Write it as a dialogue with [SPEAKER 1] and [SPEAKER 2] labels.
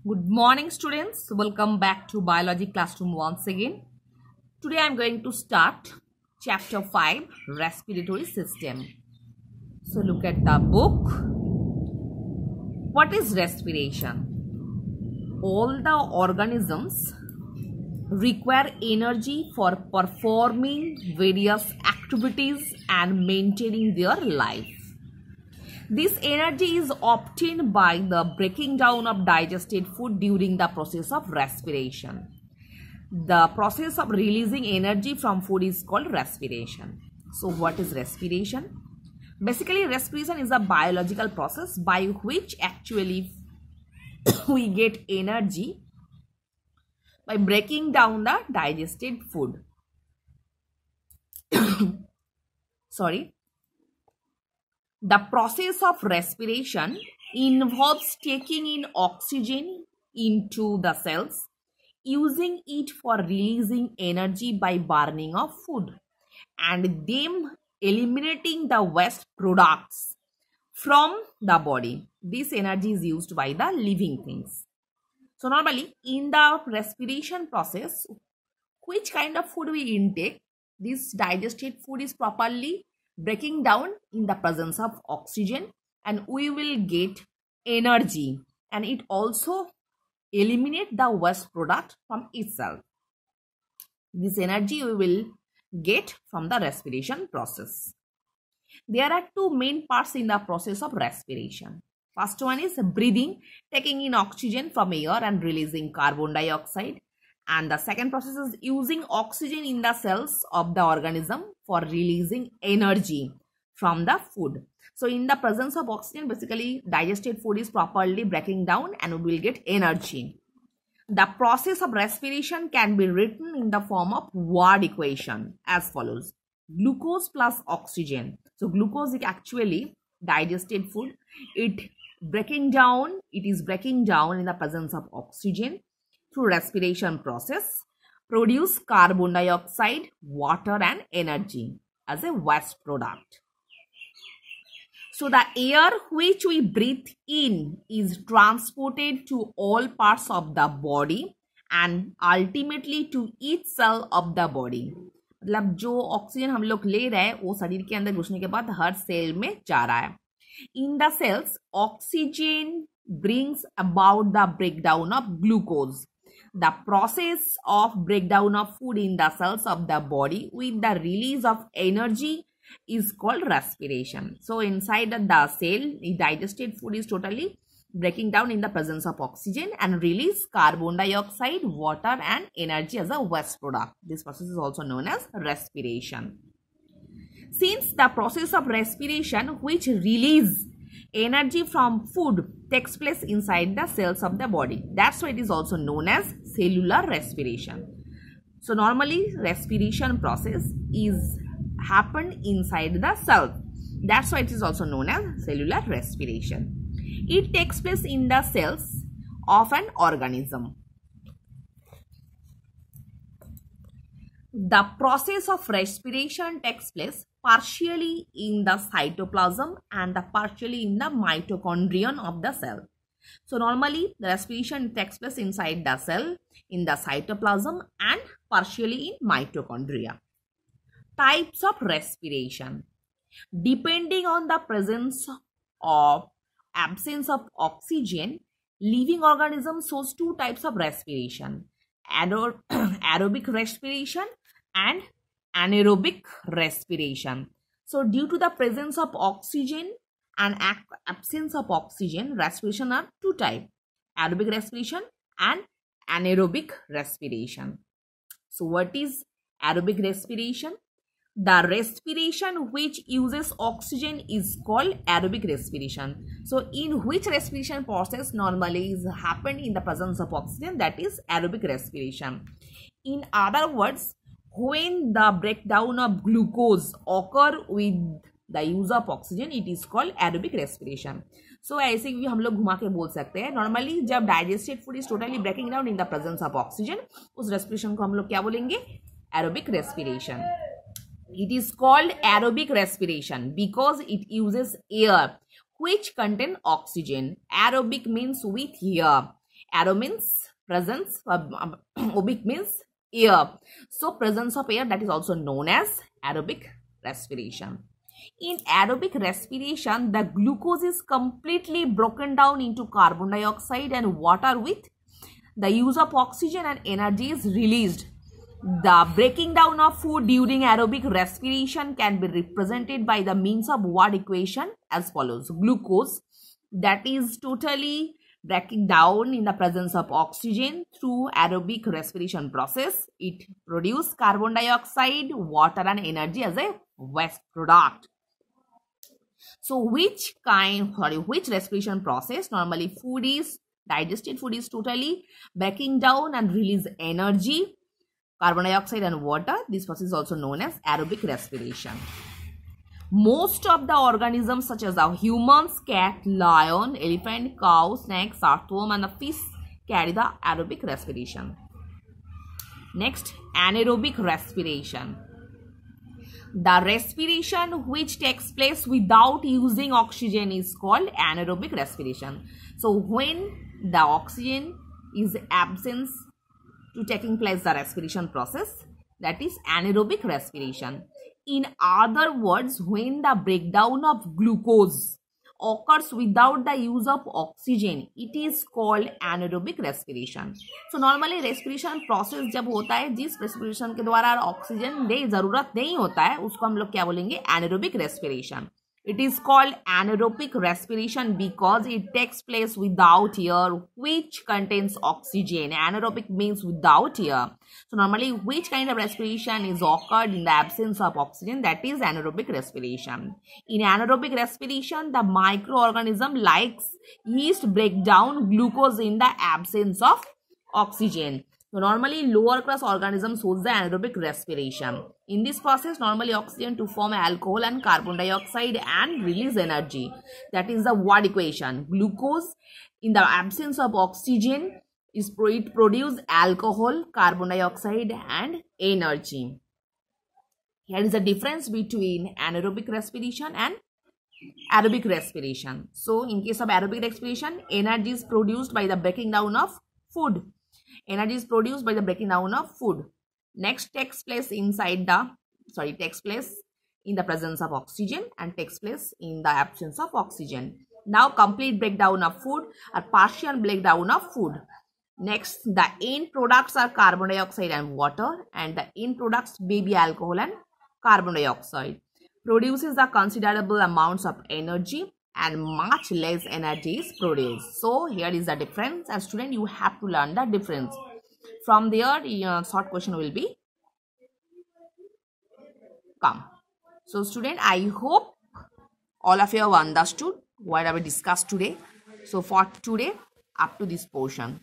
[SPEAKER 1] Good morning, students. Welcome back to Biology Classroom once again. Today I am going to start Chapter 5, Respiratory System. So look at the book. What is respiration? All the organisms require energy for performing various activities and maintaining their life. This energy is obtained by the breaking down of digested food during the process of respiration. The process of releasing energy from food is called respiration. So what is respiration? Basically, respiration is a biological process by which actually we get energy by breaking down the digested food. The process of respiration involves taking in oxygen into the cells, using it for releasing energy by burning of food, and them eliminating the waste products from the body. This energy is used by the living things. So normally in the respiration process, which kind of food we intake, this digested food is properly breaking down in the presence of oxygen and we will get energy, and it also eliminate the waste product from itself. This energy we will get from the respiration process. There are two main parts in the process of respiration. First one is breathing, taking in oxygen from air and releasing carbon dioxide. And the second process is using oxygen in the cells of the organism for releasing energy from the food. So in the presence of oxygen, basically digested food is properly breaking down and we will get energy. The process of respiration can be written in the form of word equation as follows. Glucose plus oxygen. So glucose is actually digested food. It is breaking down in the presence of oxygen through respiration process, produce carbon dioxide, water and energy as a waste product. So the air which we breathe in is transported to all parts of the body and ultimately to each cell of the body. मतलब जो oxygen हम लोग ले रहे हैं वो शरीर के अंदर घुसने के बाद हर सेल में जा रहा है. In the cells, oxygen brings about the breakdown of glucose. The process of breakdown of food in the cells of the body with the release of energy is called respiration. So inside the cell, the digested food is totally breaking down in the presence of oxygen and release carbon dioxide, water and energy as a waste product. This process is also known as respiration. Since the process of respiration which release energy from food takes place inside the cells of the body, that's why it is also known as cellular respiration. So normally respiration process is happen inside the cell. That's why it is also known as cellular respiration. It takes place in the cells of an organism. The process of respiration takes place partially in the cytoplasm and partially in the mitochondrion of the cell. So normally the respiration takes place inside the cell, in the cytoplasm and partially in mitochondria. Types of respiration. Depending on the presence or absence of oxygen, living organism shows two types of respiration. Aerobic respiration and anaerobic respiration. So due to the presence of oxygen and absence of oxygen, respiration are two types, aerobic respiration and anaerobic respiration. So what is aerobic respiration? The respiration which uses oxygen is called aerobic respiration. So in which respiration process normally is happened in the presence of oxygen, that is aerobic respiration. In other words, when the breakdown of glucose occur with the use of oxygen, it is called aerobic respiration. So ऐसे भी हम लोग घुमा के बोल सकते हैं, normally जब digested food is totally breaking down in the presence of oxygen, उस respiration को हम लोग क्या बोलेंगे? Aerobic respiration. It is called aerobic respiration because it uses air which contain oxygen. Aerobic means with air Aero means presence, obic means air. So presence of air, that is also known as aerobic respiration. In aerobic respiration, the glucose is completely broken down into carbon dioxide and water with the use of oxygen, and energy is released. The breaking down of food during aerobic respiration can be represented by the means of word equation as follows. Glucose, that is totally breaking down in the presence of oxygen through aerobic respiration process. It produces carbon dioxide, water and energy as a waste product. So which respiration process? Normally digested food is totally breaking down and release energy, carbon dioxide and water. This process is also known as aerobic respiration. Most of the organisms such as our humans, cat, lion, elephant, cow, snake, earthworm and the fish carry the aerobic respiration. Next, anaerobic respiration. The respiration which takes place without using oxygen is called anaerobic respiration. So when the oxygen is absent to taking place the respiration process, that is anaerobic respiration. In other words, when the breakdown of glucose occurs without the use of oxygen, it is called anaerobic respiration. So normally respiration process जब होता है जिस respiration के द्वारा oxygen की जरूरत नहीं होता है उसको हम लोग क्या बोलेंगे? anaerobic respiration. It is called anaerobic respiration because it takes place without air which contains oxygen. Anaerobic means without air. So normally which kind of respiration is occurred in the absence of oxygen? That is anaerobic respiration. In anaerobic respiration, the microorganism like yeast break down glucose in the absence of oxygen. So normally lower class organisms use the anaerobic respiration. In this process, normally oxygen to form alcohol and carbon dioxide and release energy. That is the word equation. Glucose in the absence of oxygen it produce alcohol, carbon dioxide and energy. Here is the difference between anaerobic respiration and aerobic respiration. So in case of aerobic respiration, energy is produced by the breaking down of food. Energy is produced by the breaking down of food. Next takes place in the presence of oxygen and takes place in the absence of oxygen. Now complete breakdown of food or partial breakdown of food. Next, the end products are carbon dioxide and water, and the end products may be alcohol and carbon dioxide. Produces the considerable amounts of energy and much less energy is produced. So here is the difference, and student you have to learn the difference. From there short question will be come. So student, I hope all of you have understood what I will discuss today. So for today up to this portion.